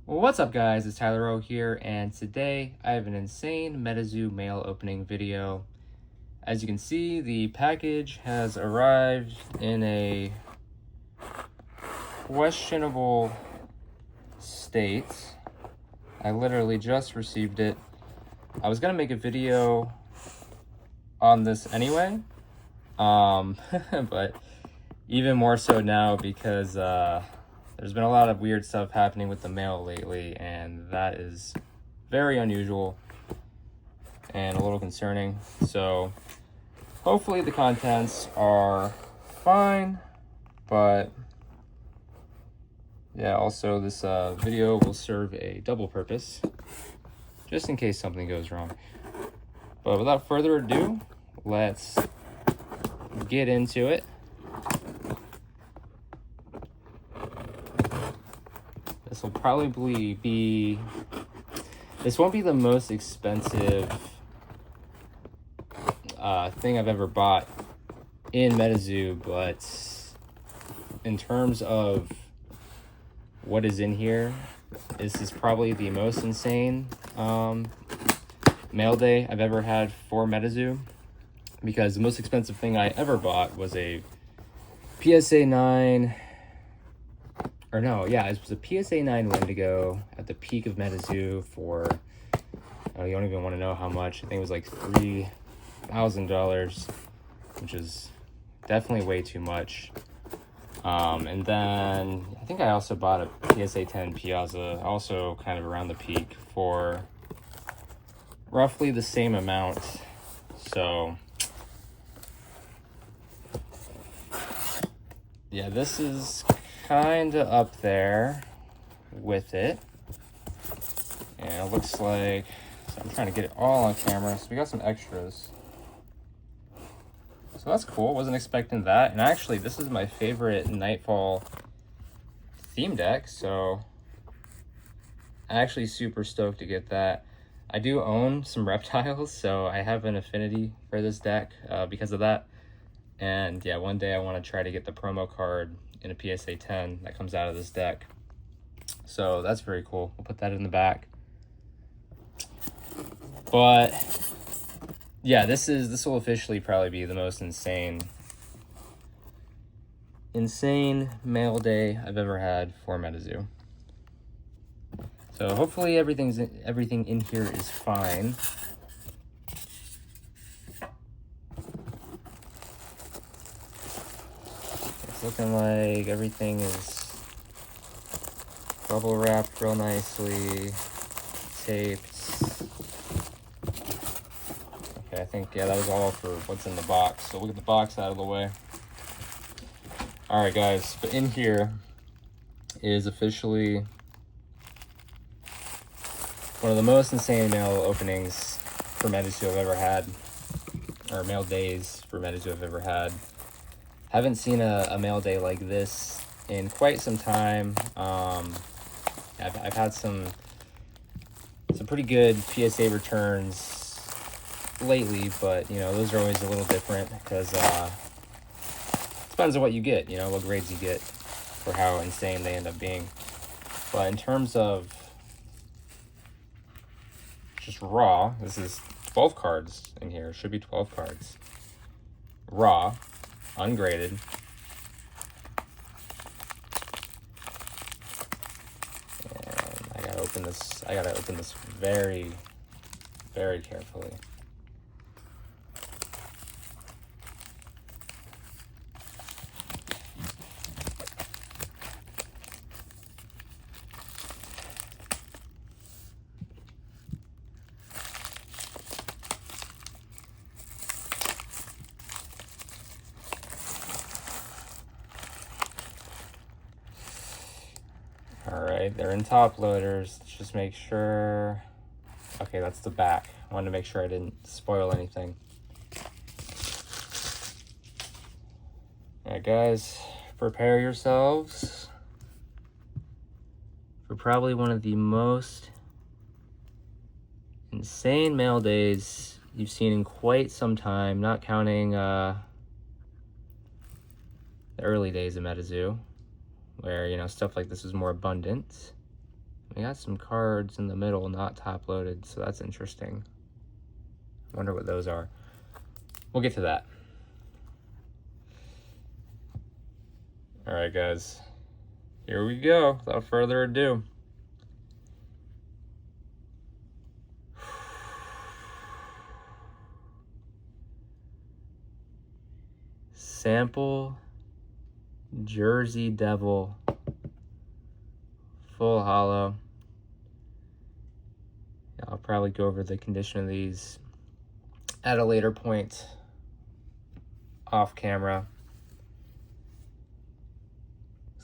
What's up guys, it's Tyler O here, and today I have an insane MetaZoo mail opening video. As you can see, the package has arrived in a questionable state. I literally just received it. I was gonna make a video on this anyway, but even more so now because there's been a lot of weird stuff happening with the mail lately, and that is very unusual and a little concerning. So hopefully the contents are fine, but yeah, also this video will serve a double purpose just in case something goes wrong. But without further ado, let's get into it. This will probably be, this won't be the most expensive thing I've ever bought in MetaZoo, but in terms of what is in here, this is probably the most insane mail day I've ever had for MetaZoo, because the most expensive thing I ever bought was a PSA 9, or no, yeah, it was a PSA 9 Wendigo at the peak of MetaZoo for, you don't even want to know how much. I think it was like $3,000, which is definitely way too much. And then I think I also bought a PSA 10 Piazza, also kind of around the peak, for roughly the same amount. So yeah, this is kind of up there with it, and it looks like, so I'm trying to get it all on camera, so we got some extras, so that's cool. Wasn't expecting that. And actually, this is my favorite Nightfall theme deck, so I'm actually super stoked to get that. I do own some reptiles, so I have an affinity for this deck because of that. And yeah, one day I want to try to get the promo card in a PSA 10 that comes out of this deck. So that's very cool. We'll put that in the back. But yeah, this will officially probably be the most insane mail day I've ever had for MetaZoo. So hopefully everything in here is fine. It's looking like everything is bubble wrapped real nicely, taped. Okay, I think, yeah, that was all for what's in the box. So we'll get the box out of the way. All right, guys, but in here is officially one of the most insane mail openings for MetaZoo I've ever had, or mail days for MetaZoo I've ever had. Haven't seen a mail day like this in quite some time. I've had some pretty good PSA returns lately, but you know, those are always a little different because depends on what you get, you know, what grades you get for how insane they end up being. But in terms of just raw, this is 12 cards in here. Should be 12 cards. Raw, ungraded. And I gotta open this very, very carefully. All right, they're in top loaders. Let's just make sure. Okay, that's the back. I wanted to make sure I didn't spoil anything. All right, guys, prepare yourselves for probably one of the most insane mail days you've seen in quite some time, not counting the early days of MetaZoo, where, you know, stuff like this was more abundant. We got some cards in the middle not top loaded, so that's interesting. I wonder what those are. We'll get to that. All right, guys. Here we go. Without further ado. Sample Jersey Devil full hollow. I'll probably go over the condition of these at a later point off camera.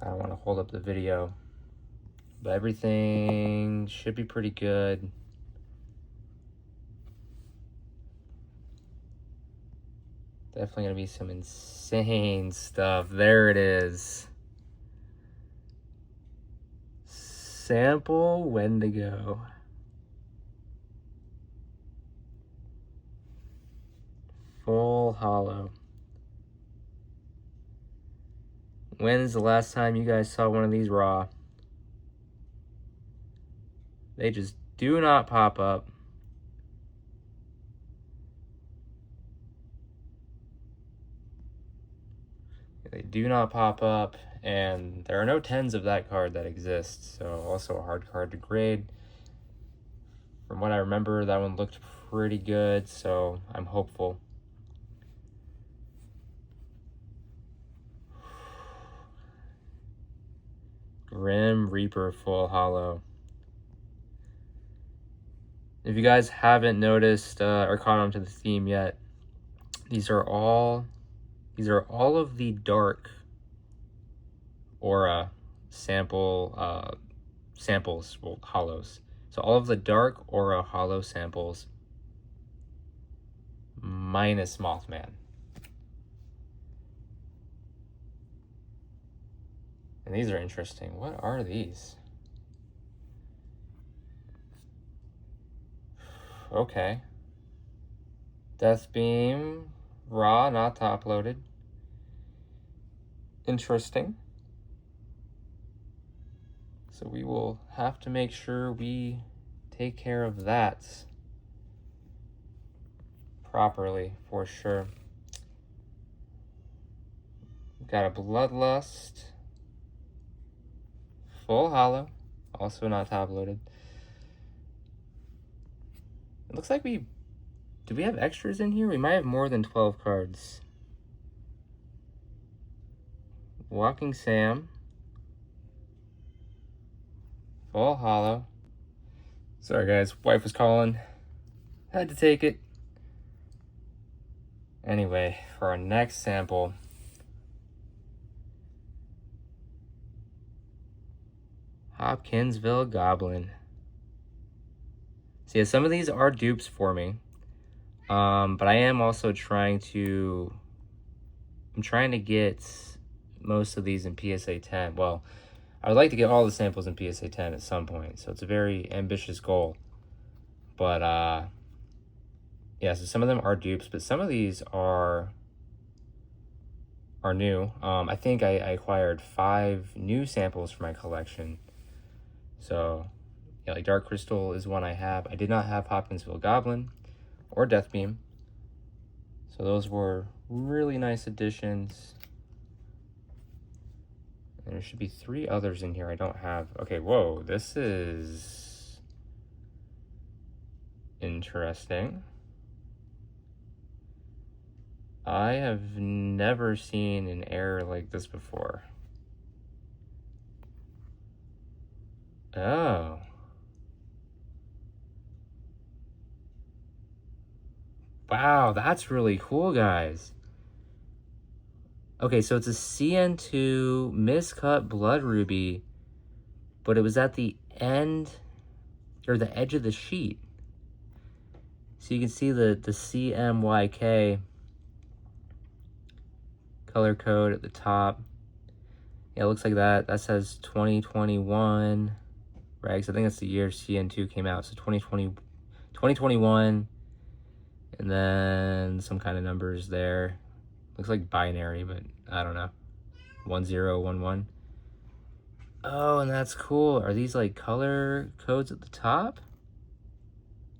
I don't want to hold up the video, but everything should be pretty good. Definitely gonna be some insane stuff. There it is. Sample Wendigo. Full hollow. When's the last time you guys saw one of these raw? They just do not pop up. They do not pop up, and there are no 10s of that card that exist, so also a hard card to grade. From what I remember, that one looked pretty good, so I'm hopeful. Grim Reaper full hollow. If you guys haven't noticed or caught on to the theme yet, these are all of the dark aura samples, well, hollows. So all of the dark aura hollow samples minus Mothman. And these are interesting. What are these? Okay. Death Beam, raw, not top loaded. Interesting. So we will have to make sure we take care of that properly for sure. We've got a Bloodlust, full hollow, also not top loaded. It looks like do we have extras in here? We might have more than 12 cards. Walking Sam, full hollow. Sorry guys, wife was calling. Had to take it. Anyway, for our next sample, Hopkinsville Goblin. So yeah, some of these are dupes for me. But I am also trying to get most of these in PSA 10. Well, I would like to get all the samples in PSA 10 at some point, so it's a very ambitious goal. But yeah, so some of them are dupes, but some of these are new. I think I acquired 5 new samples for my collection. So yeah, like Dark Crystal is one I have. I did not have Hopkinsville Goblin or Death Beam. So those were really nice additions. And there should be 3 others in here I don't have. Okay, whoa, this is interesting. I have never seen an error like this before. Oh. Wow, that's really cool, guys. Okay, so it's a CN2 miscut Blood Ruby, but it was at the end, or the edge of the sheet. So you can see the CMYK color code at the top. Yeah, it looks like that. That says 2021 regs. I think that's the year CN2 came out. So 2021, and then some kind of numbers there. Looks like binary, but I don't know. 1011. Oh, and that's cool. Are these like color codes at the top?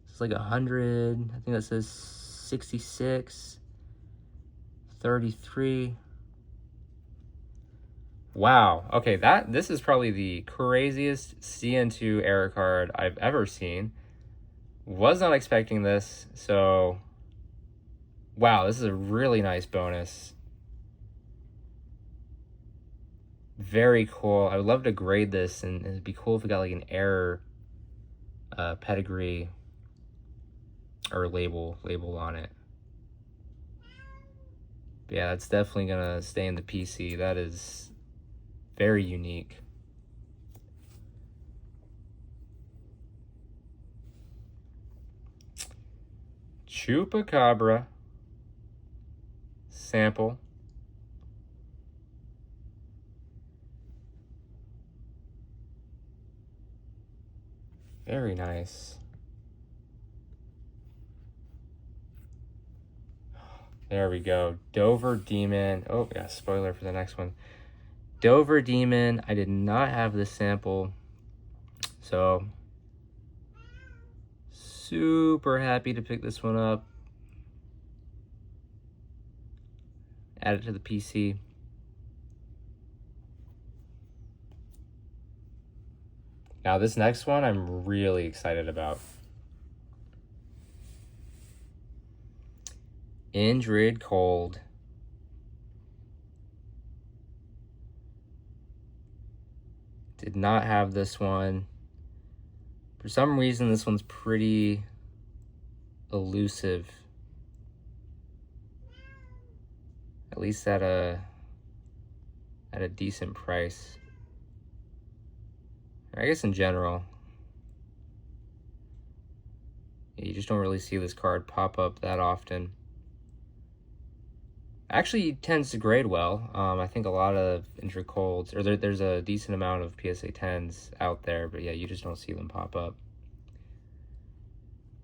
It's like 100. I think that says 66, 33. Wow. Okay, this is probably the craziest CN2 error card I've ever seen. Was not expecting this, so wow, this is a really nice bonus. Very cool. I would love to grade this, and it'd be cool if we got like an error pedigree or label on it. But yeah, that's definitely gonna stay in the PC. That is very unique. Chupacabra sample. Very nice. There we go. Dover Demon. Oh, yeah, spoiler for the next one. Dover Demon. I did not have this sample, so super happy to pick this one up. Add it to the PC. Now this next one I'm really excited about. Indrid Cold. Did not have this one. For some reason, this one's pretty elusive. At least at a decent price. I guess in general. You just don't really see this card pop up that often. Actually tends to grade well. I think a lot of Indrid Colds, or there's a decent amount of PSA 10s out there, but yeah, you just don't see them pop up.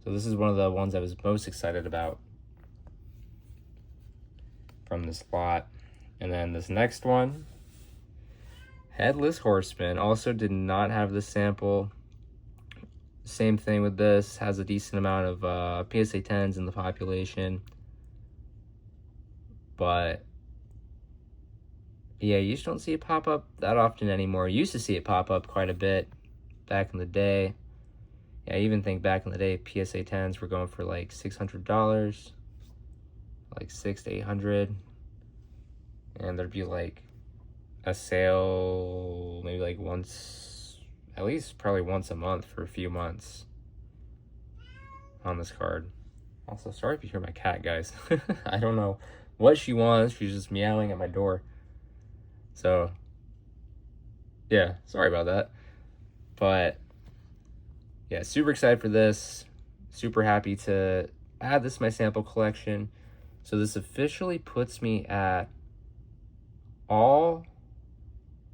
So this is one of the ones I was most excited about from this lot. And then this next one, Headless Horseman, also did not have the sample. Same thing with this, has a decent amount of PSA 10s in the population. But yeah, you just don't see it pop up that often anymore. You used to see it pop up quite a bit back in the day. Yeah, I even think back in the day, PSA 10s were going for like $600, like $600 to $800. And there'd be like a sale maybe like once, at least probably once a month for a few months on this card. Also, sorry if you hear my cat, guys. I don't know what she wants. She's just meowing at my door. So, yeah, sorry about that. But, yeah, super excited for this. Super happy to add this to my sample collection. So this officially puts me at all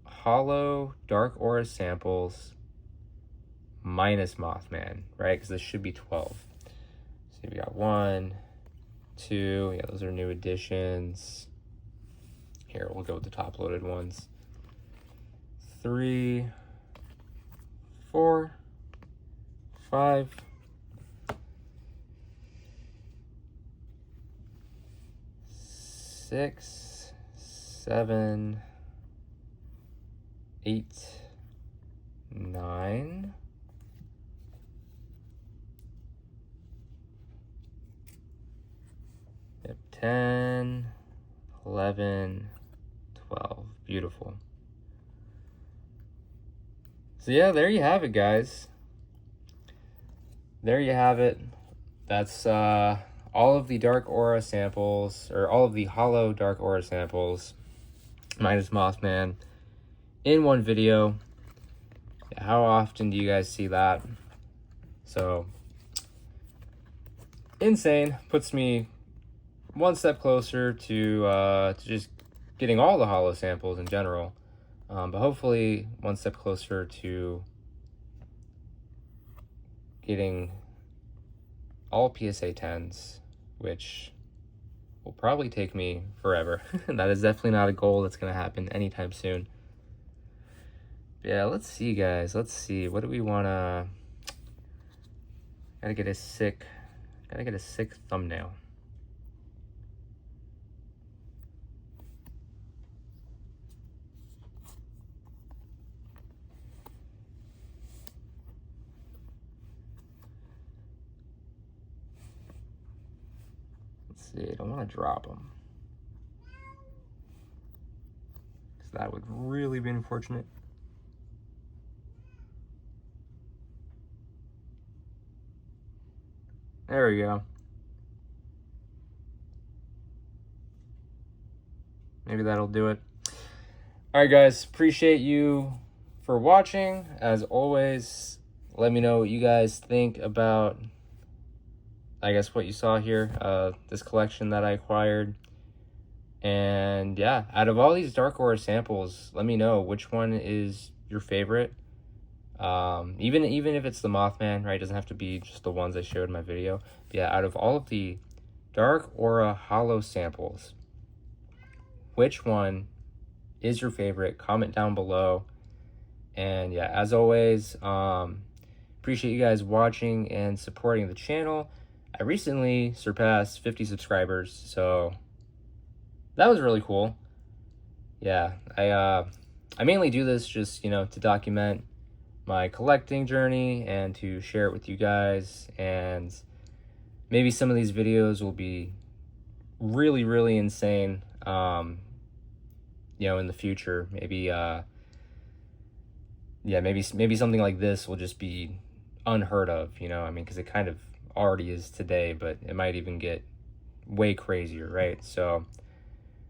hollow Dark Aura samples minus Mothman, right? Because this should be 12. So we got 1, 2, yeah, those are new additions. Here, we'll go with the top loaded ones. 3, 4, 5, 6, 7, 8, 9, 10, 11, 12. Beautiful. So yeah, there you have it, guys. There you have it. That's all of the Dark Aura samples, or all of the hollow Dark Aura samples, minus Mothman, in one video. How often do you guys see that? So, insane. Puts me one step closer to just getting all the hollow samples in general. But hopefully one step closer to getting all PSA 10s, which will probably take me forever. That is definitely not a goal that's going to happen anytime soon. Yeah, let's see, guys. Let's see. What do we want to... Gotta get a sick thumbnail. Let's see. I don't want to drop them, because that would really be unfortunate. There we go. Maybe that'll do it. All right, guys. Appreciate you for watching. As always, let me know what you guys think about, I guess, what you saw here, this collection that I acquired. And yeah, out of all these dark horror samples, let me know which one is your favorite. Even if it's the Mothman, right? It doesn't have to be just the ones I showed in my video. But yeah, out of all of the dark aura hollow samples, which one is your favorite? Comment down below. And yeah, as always, appreciate you guys watching and supporting the channel. I recently surpassed 50 subscribers, so that was really cool. Yeah, I mainly do this just, you know, to document my collecting journey and to share it with you guys. And maybe some of these videos will be really insane, you know, in the future. Maybe yeah, maybe something like this will just be unheard of, you know. I mean, because it kind of already is today, but it might even get way crazier, right? So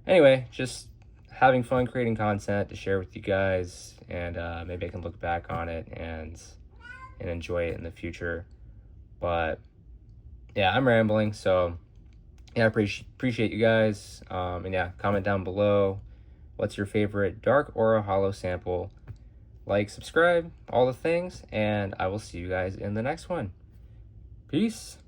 anyway, just having fun creating content to share with you guys, and maybe I can look back on it and enjoy it in the future. But yeah, I'm rambling, so yeah, I appreciate you guys. And yeah, comment down below what's your favorite dark aura hollow sample. Like, subscribe, all the things, and I will see you guys in the next one. Peace.